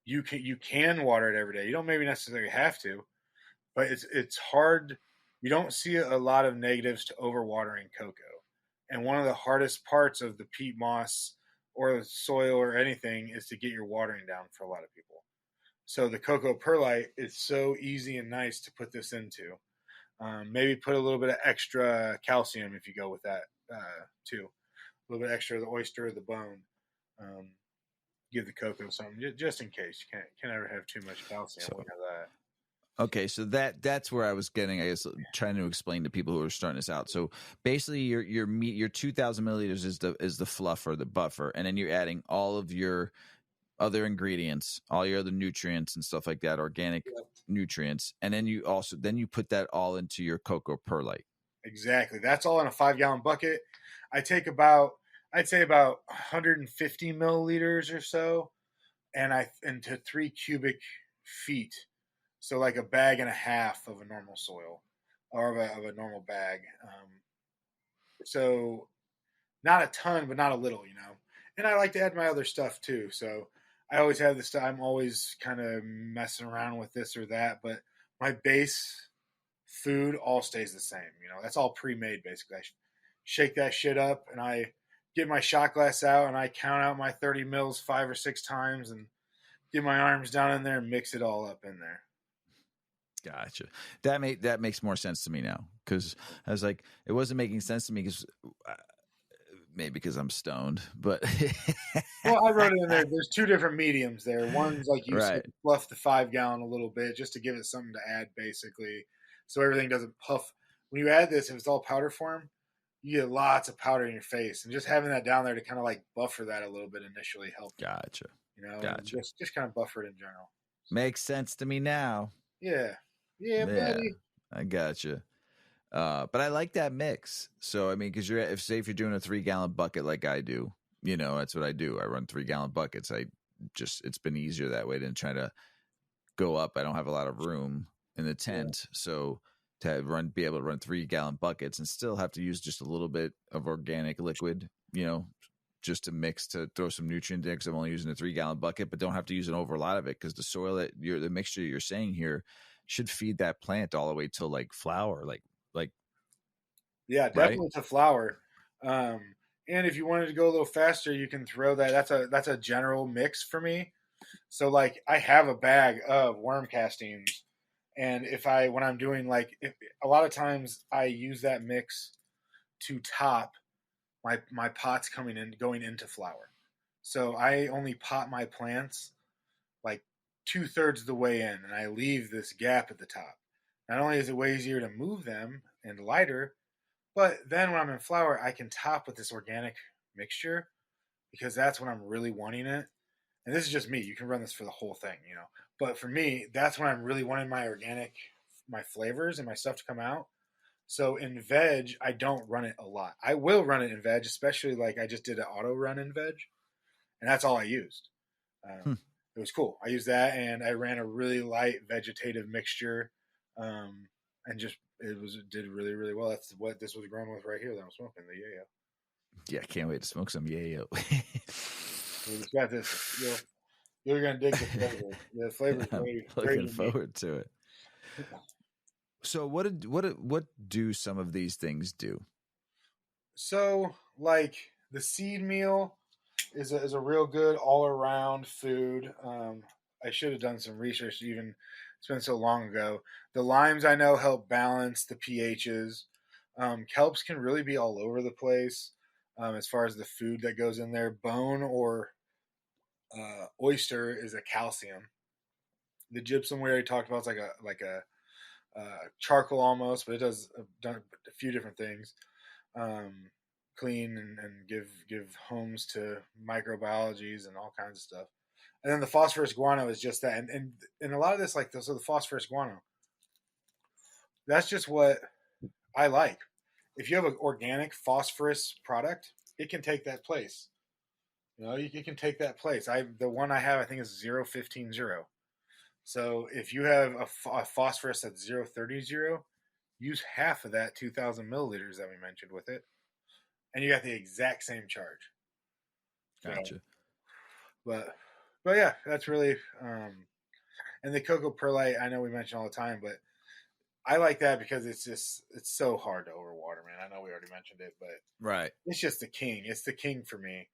you can water it every day. You don't maybe necessarily have to, but it's hard. You don't see a lot of negatives to overwatering cocoa. And one of the hardest parts of the peat moss or the soil or anything is to get your watering down for a lot of people. So the cocoa perlite is so easy and nice to put this into. Maybe put a little bit of extra calcium if you go with that too. A little bit extra of the oyster or the bone. Give the cocoa something just in case. You can't ever have too much calcium. We have that. Okay, so that's where I was getting. I guess trying to explain to people who are starting this out. So basically, your 2,000 milliliters is the fluffer, the buffer, and then you're adding all of your other ingredients, all your other nutrients and stuff like that, organic nutrients, and then you put that all into your cocoa perlite. Exactly. That's all in a 5-gallon bucket. I'd say about 150 milliliters or so, and into 3 cubic feet. So like a bag and a half of a normal soil, or of a normal bag. So not a ton, but not a little, And I like to add my other stuff too. So I always have this stuff. I'm always kind of messing around with this or that, but my base food all stays the same. That's all pre-made basically. I shake that shit up and I get my shot glass out and I count out my 30 mils 5 or 6 times and get my arms down in there and mix it all up in there. Gotcha. That makes more sense to me now because I was like, it wasn't making sense to me because maybe because I'm stoned, but well, I wrote it in there. There's 2 different mediums there. One's like you said, fluff the 5-gallon a little bit just to give it something to add, basically, so everything doesn't puff. When you add this, if it's all powder form, you get lots of powder in your face, and just having that down there to kind of like buffer that a little bit initially helped. Gotcha. Gotcha. Just kind of buffer it in general. Makes sense to me now. Yeah, buddy. I gotcha. But I like that mix. So I mean, because if you're doing a 3-gallon bucket like I do, that's what I do. I run 3-gallon buckets. It's been easier that way than trying to go up. I don't have a lot of room in the tent, so to be able to run 3-gallon buckets and still have to use just a little bit of organic liquid, just to mix to throw some nutrients in. Because I'm only using a 3-gallon bucket, but don't have to use an over a lot of it because the soil the mixture you're saying here should feed that plant all the way till like flower, like yeah, definitely to flower. And if you wanted to go a little faster, you can throw that. That's a general mix for me. So like I have a bag of worm castings, and when I'm doing a lot of times I use that mix to top my pots going into flower. So I only pot my plants like 2/3 of the way in, and I leave this gap at the top. Not only is it way easier to move them and lighter, but then when I'm in flower, I can top with this organic mixture because that's when I'm really wanting it. And this is just me. You can run this for the whole thing, you know. But for me, that's when I'm really wanting my organic, my flavors and my stuff to come out. So in veg, I don't run it a lot. I will run it in veg, especially like I just did an auto run in veg, and that's all I used. Hmm. It was cool. I used that, and I ran a really light vegetative mixture, and just it did really really well. That's what this was grown with right here that I'm smoking, the yayo. Yeah, I can't wait to smoke some yayo. We just got this. You're gonna dig the flavor. The flavor is I'm very very looking unique. forward to it. So what do some of these things do? So like the seed meal is a real good all around food. I should have done some research. Even it's been so long ago. The limes I know help balance the pHs. Kelps can really be all over the place as far as the food that goes in there. Bone or oyster is a calcium. The gypsum we already talked about is like a charcoal almost, but it does done a few different things. Clean and give homes to microbiologies and all kinds of stuff. And then the phosphorus guano is just that. And a lot of this, like so the phosphorus guano, that's just what I like. If you have an organic phosphorus product, it can take that place. You know, you can take that place. The one I have, I think is 0.15.0. So if you have a phosphorus that's 0.30.0, use half of that 2,000 milliliters that we mentioned with it, and you got the exact same charge. Gotcha. So, but yeah, that's really and the cocoa perlite. I know we mention all the time, but I like that because it's so hard to overwater, man. I know we already mentioned it, but Right. it's just the king. It's the king for me.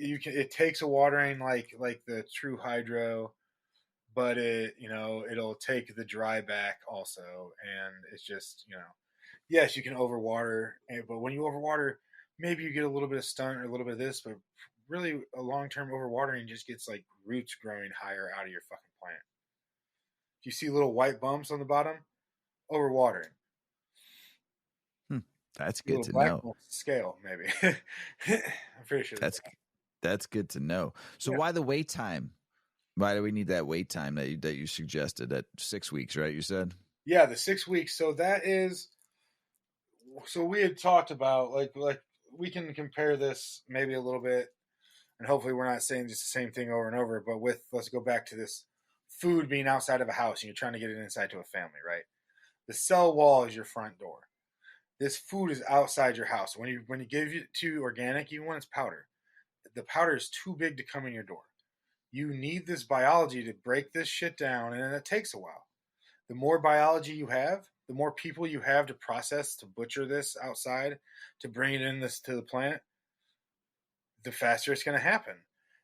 It takes a watering like the true hydro, but it'll take the dry back also, and it's just yes, you can overwater, but when you overwater, maybe you get a little bit of stunt or a little bit of this, but really a long term overwatering just gets like roots growing higher out of your fucking plant. If you see little white bumps on the bottom, overwatering. That's A good little to black know. scale, maybe. I'm pretty sure That's good to know. So yeah. why the wait time? Why do we need that wait time that you suggested? That 6 weeks, right? You said. Yeah, the 6 weeks. So that is. So we had talked about like we can compare this maybe a little bit, and hopefully we're not saying just the same thing over and over. But let's go back to this food being outside of a house and you're trying to get it inside to a family, right? The cell wall is your front door. This food is outside your house. When you give it to organic, even when it's powder, the powder is too big to come in your door. You need this biology to break this shit down, and it takes a while. The more biology you have, the more people you have to process to butcher this outside to bring it in this to the plant, the faster it's going to happen.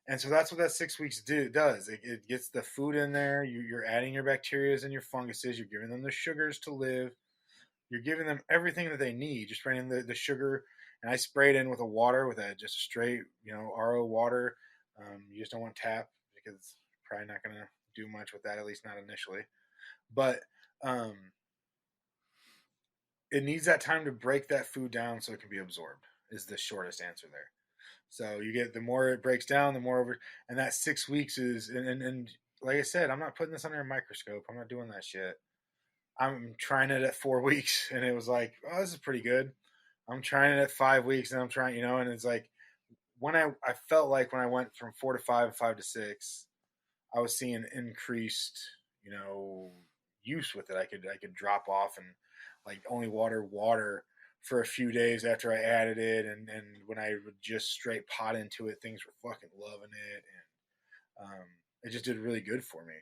And so that's what that 6 weeks does. It gets the food in there. You're adding your bacteria and your funguses. You're giving them the sugars to live. You're giving them everything that they need. Just spraying the sugar, and I spray it in with a water with just straight RO water. You just don't want tap because it's probably not going to do much with that, at least not initially. But it needs that time to break that food down so it can be absorbed. Is the shortest answer there. So you get the more it breaks down, the more over, and that 6 weeks is and like I said, I'm not putting this under a microscope. I'm not doing that shit. I'm trying it at 4 weeks, and it was like, oh, this is pretty good. I'm trying it at 5 weeks, and I'm trying, and it's like I felt like when I went from 4 to 5, 5 to 6, I was seeing increased, use with it. I could drop off and like only water for a few days after I added it, and when I would just straight pot into it, things were fucking loving it, and it just did really good for me.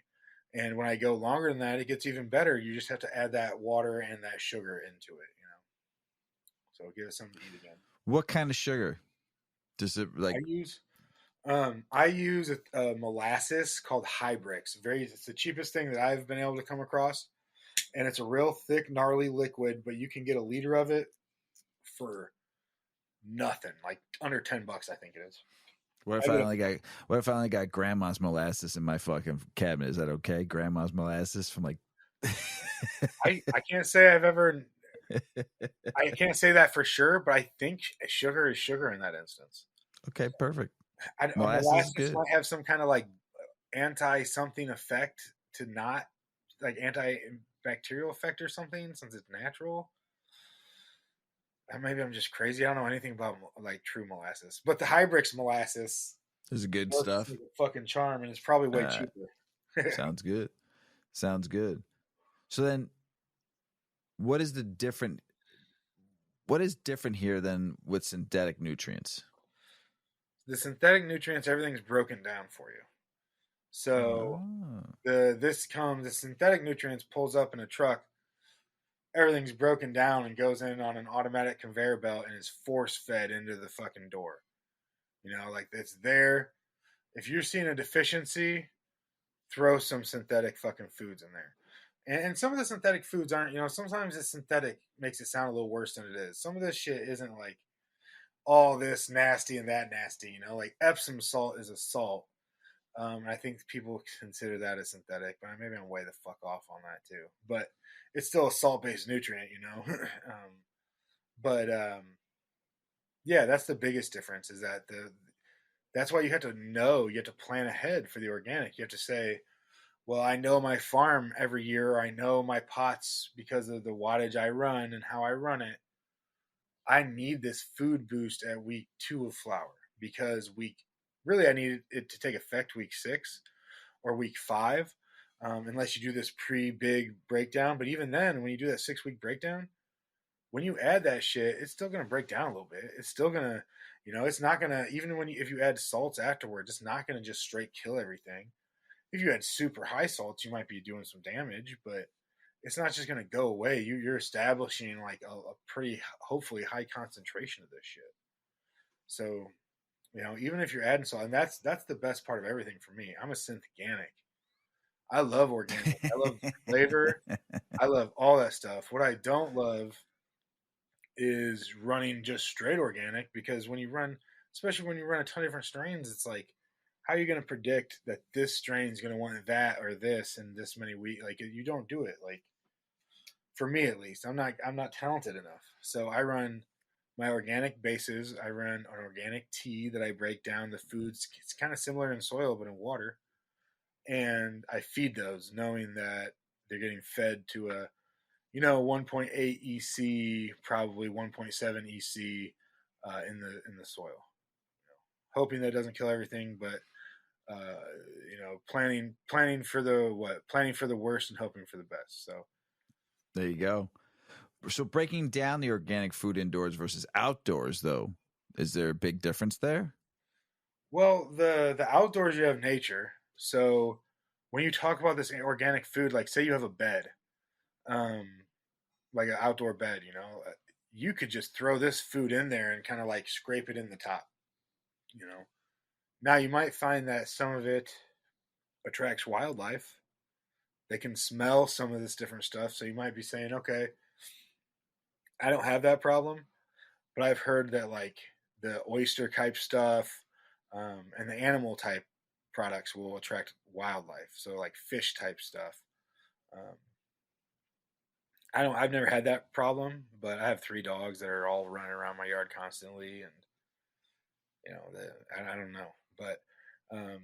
And when I go longer than that, it gets even better. You just have to add that water and that sugar into it, So give it something to eat again. What kind of sugar? Does it like? I use a molasses called Hybrix. It's the cheapest thing that I've been able to come across, and it's a real thick, gnarly liquid. But you can get a liter of it for nothing, like under $10, I think it is. What if I only got grandma's molasses in my fucking cabinet? Is that okay? Grandma's molasses from like. I can't say I've ever I can't say that for sure, but I think sugar is sugar in that instance. Okay, perfect. Molasses is Molasses good. might have some kind of like anti something effect to not like antibacterial effect or something since it's natural. Maybe I'm just crazy. I don't know anything about like true molasses, but the Hybrix molasses This is good works stuff. like a fucking charm, and it's probably way Uh, cheaper. sounds good. Sounds good. So then, what is the different? What is different here than with synthetic nutrients? The synthetic nutrients, everything's broken down for you. So Oh, the synthetic nutrients pulls up in a truck. Everything's broken down and goes in on an automatic conveyor belt and is force fed into the fucking door. You know, like it's there. If you're seeing a deficiency, throw some synthetic fucking foods in there. And some of the synthetic foods aren't, sometimes the synthetic makes it sound a little worse than it is. Some of this shit isn't like all this nasty and that nasty, like Epsom salt is a salt. I think people consider that a synthetic, but maybe I'm way the fuck off on that too. But it's still a salt based nutrient, but yeah, that's the biggest difference is that that's why you have to know, you have to plan ahead for the organic. You have to say, well, I know my farm every year, I know my pots because of the wattage I run and how I run it. I need this food boost at week 2 of flour because I need it to take effect week 6 or week 5, unless you do this big breakdown. But even then, when you do that 6-week breakdown, when you add that shit, it's still going to break down a little bit. It's still going to, it's not going to, even if you add salts afterwards, it's not going to just straight kill everything. If you had super high salts, you might be doing some damage, but it's not just going to go away. You're establishing like a pretty, hopefully, high concentration of this shit. So, even if you're adding salt, and that's the best part of everything for me. I'm a synth-organic. I love organic. I love flavor. I love all that stuff. What I don't love is running just straight organic because especially when you run a ton of different strains, it's like, how are you going to predict that this strain is going to want that or this in this many weeks? Like you don't do it. Like for me at least, I'm not talented enough. So I run my organic bases. I run an organic tea that I break down the foods. It's kind of similar in soil, but in water. And I feed those knowing that they're getting fed to a 1.8 EC, probably 1.7 EC in the soil. Hoping that doesn't kill everything, but planning for the worst and hoping for the best. So there you go. So breaking down the organic food indoors versus outdoors, though, is there a big difference there? well, the outdoors you have nature. So when you talk about this organic food, like say you have a bed, um, like an outdoor bed, you could just throw this food in there and kind of like scrape it in the top. You know, now you might find that some of it attracts wildlife. They can smell some of this different stuff, so you might be saying, okay, I don't have that problem, but I've heard that like the oyster type stuff and the animal type products will attract wildlife. So like fish type stuff. Um, I've never had that problem, but I have 3 dogs that are all running around my yard constantly, and I don't know, but um,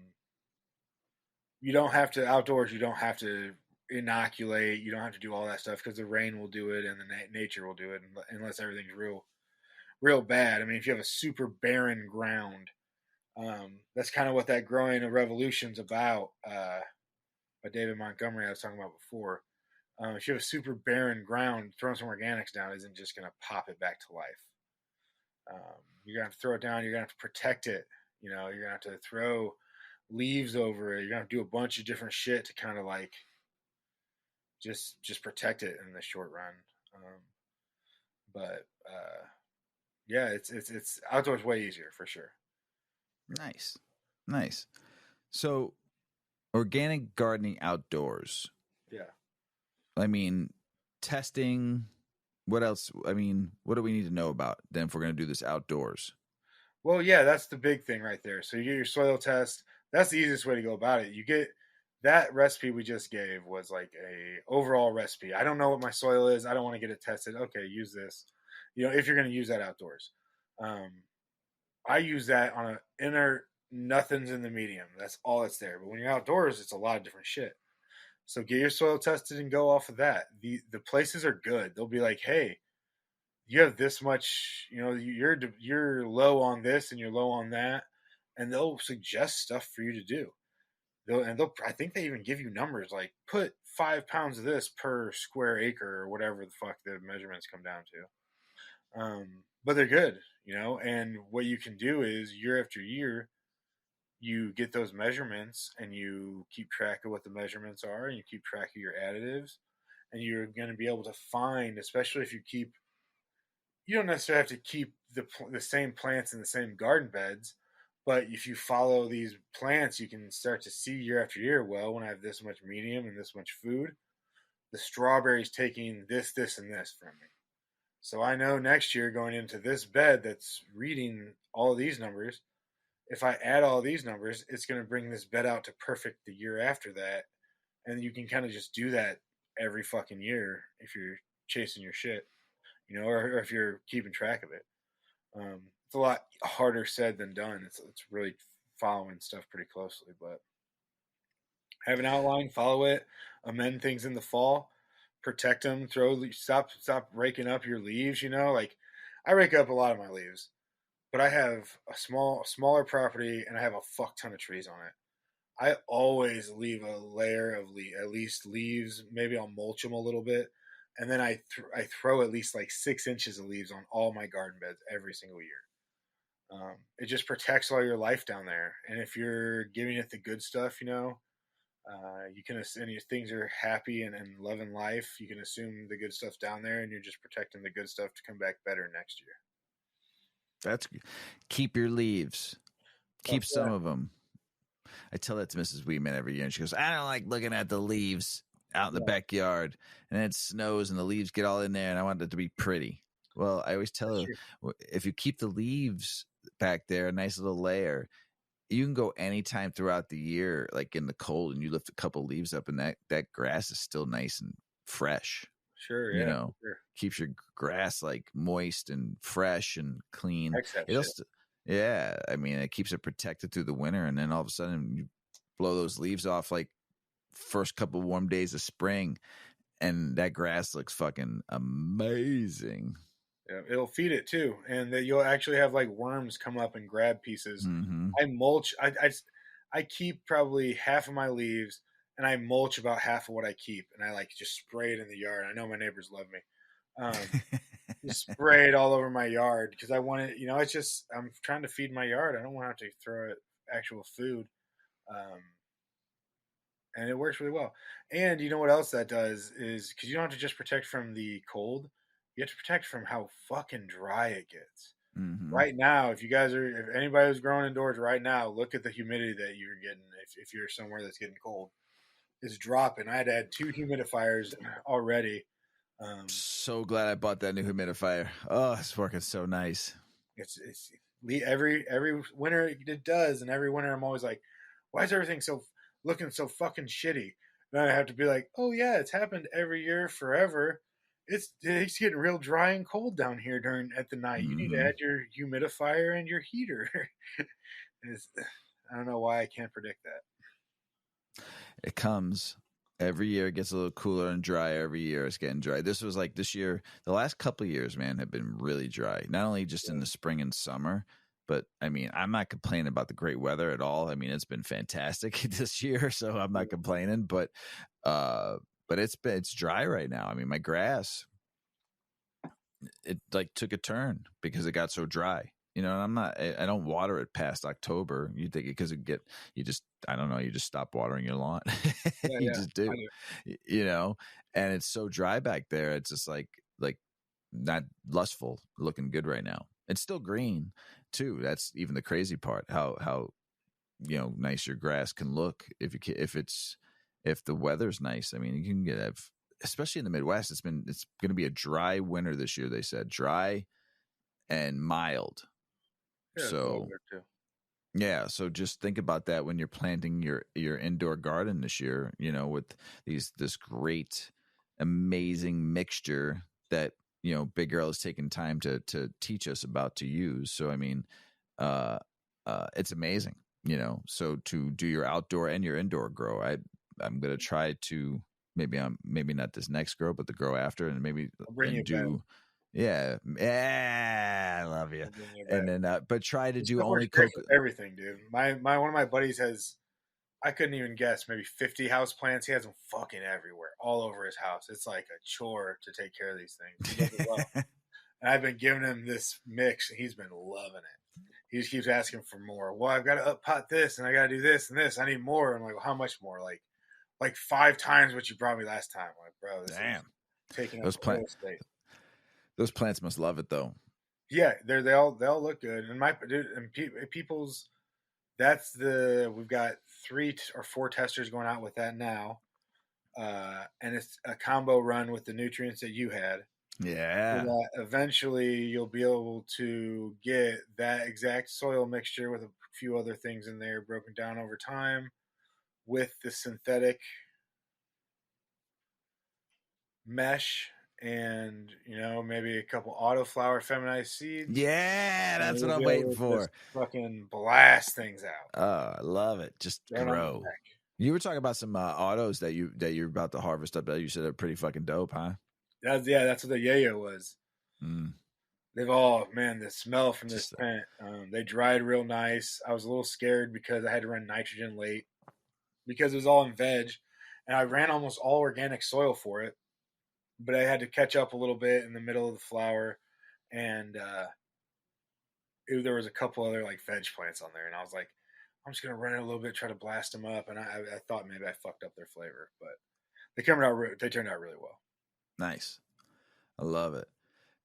you don't have to outdoors. You don't have to inoculate. You don't have to do all that stuff because the rain will do it and the nature will do it, unless everything's real bad. I mean, if you have a super barren ground, that's kind of what that Growing a Revolution's about. By David Montgomery, I was talking about before. If you have a super barren ground, throwing some organics down isn't just going to pop it back to life. You're going to have to throw it down. You're going to have to protect it. You're going to have to throw leaves over it. You're going to have to do a bunch of different shit to kind of like just protect it in the short run. But yeah, it's outdoors way easier for sure. Nice. So organic gardening outdoors. Yeah. I mean, testing. What else? I mean, what do we need to know about then if we're going to do this outdoors? Well, yeah, that's the big thing right there. So you get your soil test. That's the easiest way to go about it. You get that recipe we just gave was like a overall recipe. I don't know what my soil is. I don't want to get it tested. Okay, use this. If you're going to use that outdoors, um, I use that on a inner nothing's in the medium. That's all that's there. But when you're outdoors, it's a lot of different shit. So get your soil tested and go off of that. The places are good. They'll be like, hey, you have this much. You're low on this and you're low on that, and they'll suggest stuff for you to do. I think they even give you numbers like put 5 pounds of this per square acre or whatever the fuck the measurements come down to. But they're good, and what you can do is year after year, you get those measurements and you keep track of what the measurements are and you keep track of your additives, and you're going to be able to find, especially if you don't necessarily have to keep the same plants in the same garden beds, but if you follow these plants, you can start to see year after year, well, when I have this much medium and this much food, the strawberry's taking this, this, and this from me. So I know next year going into this bed that's reading all of these numbers, if I add all these numbers, it's going to bring this bed out to perfect the year after that. And you can kind of just do that every fucking year if you're chasing your shit, or if you're keeping track of it. It's a lot harder said than done. It's really following stuff pretty closely, but have an outline, follow it, amend things in the fall, protect them, stop raking up your leaves. Like I rake up a lot of my leaves, but I have a smaller property and I have a fuck ton of trees on it. I always leave a layer of at least leaves. Maybe I'll mulch them a little bit, and then I throw at least like 6 inches of leaves on all my garden beds every single year. It just protects all your life down there. And if you're giving it the good stuff, you can, and your things are happy and loving life, you can assume the good stuff down there, and you're just protecting the good stuff to come back better next year. That's keep your leaves. Keep some of them. I tell that to Mrs. Weedman every year, and she goes, I don't like looking at the leaves out in the backyard, and it snows and the leaves get all in there, and I want it to be pretty. Well, I always tell her, if you keep the leaves back there, a nice little layer, you can go anytime throughout the year, like in the cold, and you lift a couple leaves up, and that grass is still nice and fresh. Sure, yeah. Sure. Keeps your grass like moist and fresh and clean. Yeah, I mean, it keeps it protected through the winter, and then all of a sudden you blow those leaves off like first couple warm days of spring, and that grass looks fucking amazing. Yeah, it'll feed it too, and that you'll actually have like worms come up and grab pieces. Mm-hmm. I mulch. I keep probably half of my leaves, and I mulch about half of what I keep, and I like just spray it in the yard. I know my neighbors love me. Just spray it all over my yard because I want it. It's just I'm trying to feed my yard. I don't want to have to throw it actual food, and it works really well. And you know what else that does is because you don't have to just protect from the cold, you have to protect from how fucking dry it gets. Mm-hmm. Right now, if anybody who's growing indoors right now, look at the humidity that you're getting. If you're somewhere that's getting cold, it's dropping. I had to add 2 humidifiers already. So glad I bought that new humidifier. Oh, it's working so nice. It's every winter it does, and every winter I'm always like, why is everything looking so fucking shitty? And I have to be like, oh yeah, it's happened every year forever. It's getting real dry and cold down here at the night. You need to add your humidifier and your heater. I don't know why I can't predict that. It comes every year. It gets a little cooler and drier every year. It's getting dry. This was like this year. The last couple of years, man, have been really dry. Not only just in the spring and summer, but I mean, I'm not complaining about the great weather at all. I mean, it's been fantastic this year, so I'm not complaining. But it's dry right now. I mean, my grass, it like took a turn because it got so dry. And I don't water it past October. You think because I don't know, you just stop watering your lawn. You just do, and it's so dry back there. It's just like not lustful looking good right now. It's still green too. That's even the crazy part. How nice your grass can look if the weather's nice. I mean, you can especially in the Midwest. It's going to be a dry winter this year. They said dry and mild. Yeah, so Yeah, so just think about that when you're planting your indoor garden this year, with this great amazing mixture that, Big Girl has taken time to teach us about to use. So I mean, uh it's amazing, so to do your outdoor and your indoor grow. I'm going to try to maybe not this next grow, but the grow after, and maybe I'll bring you and a bed. do I love you. I'll bring you a And bed. then but try to This do stuff works only great cocoa. for everything, dude. My one of my buddies has, I couldn't even guess, maybe 50 house plants. He has them fucking everywhere, all over his house. It's like a chore to take care of these things. He does it well. And I've been giving him this mix, and he's been loving it. He just keeps asking for more. Well, I've got to up pot this, and I got to do this and this. I need more. I'm like, well, how much more? Like 5 times what you brought me last time. I'm like, bro, this Damn, is taking up those real plant estate. those plants must love it though. Yeah, they all look good. And my dude and people's, we've got 3 or 4 testers going out with that now, and it's a combo run with the nutrients that you had. So Yeah, that eventually you'll be able to get that exact soil mixture with a few other things in there broken down over time with the synthetic mesh and maybe a couple autoflower feminized seeds. yeah, And that's what we'll I'm be waiting able to just for. fucking blast things out Oh, I love it. Just right on the grow. deck. You were talking about some autos that you're about to harvest up that you said are pretty fucking dope, huh? That's what the yayo was. Mm, They've all, man, the smell from this just plant. They dried real nice. I was a little scared because I had to run nitrogen late because it was all in veg, and I ran almost all organic soil for it, but I had to catch up a little bit in the middle of the flower, and there was a couple other like veg plants on there, and I was like, I'm just gonna run it a little bit, try to blast them up, and I thought maybe I fucked up their flavor, but they turned out really well. nice. I love it.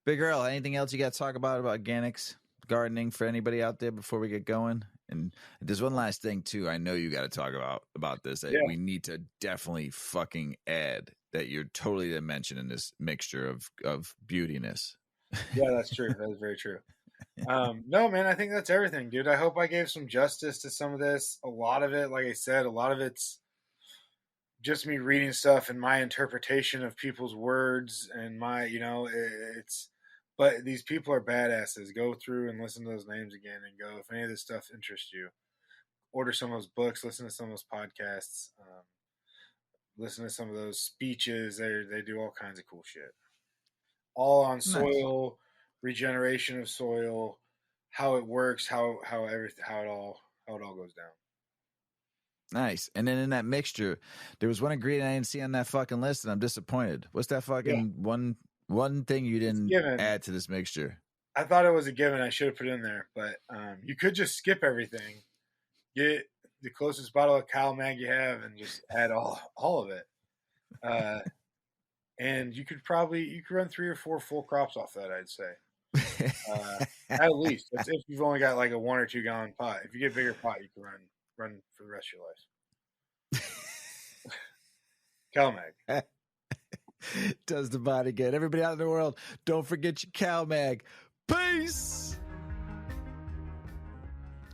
Big Earl, anything else you got to talk about organics, gardening for anybody out there before we get going? And there's one last thing too. I know you got to talk about this. That Yeah, we need to definitely fucking add that you're totally the mention in this mixture of beautiness. yeah, that's true. That is very true. No, man, I think that's everything, dude. I hope I gave some justice to some of this. A lot of it, like I said, a lot of it's just me reading stuff and my interpretation of people's words and it's. But these people are badasses. Go through and listen to those names again and go, if any of this stuff interests you, order some of those books, listen to some of those podcasts, listen to some of those speeches. They do all kinds of cool shit. All on Nice. soil, regeneration of soil, how it works, how everything, how it all goes down. Nice. And then in that mixture, there was one ingredient I didn't see on that fucking list, and I'm disappointed. What's that Yeah, fucking one thing you it's didn't given. add to this mixture? I thought it was a given. I should have put it in there, but you could just skip everything, get the closest bottle of Cal Mag you have, and just add all of it. Uh, and you could run 3 or 4 full crops off that. I'd say at least that's if you've only got like a 1 or 2 gallon pot. If you get a bigger pot, you can run for the rest of your life. Cal Mag. Does the body good? Everybody out in the world, don't forget your Cal Mag. Peace.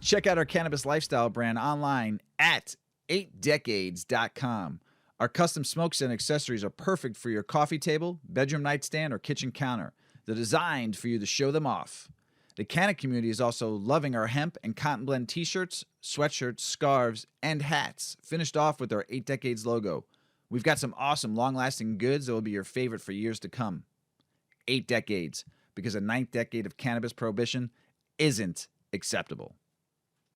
Check out our cannabis lifestyle brand online at 8decades.com. Our custom smokes and accessories are perfect for your coffee table, bedroom nightstand, or kitchen counter. They're designed for you to show them off. The Canna community is also loving our hemp and cotton blend t-shirts, sweatshirts, scarves, and hats, finished off with our 8 Decades logo. We've got some awesome long-lasting goods that will be your favorite for years to come. 8 Decades, because a 9th decade of cannabis prohibition isn't acceptable.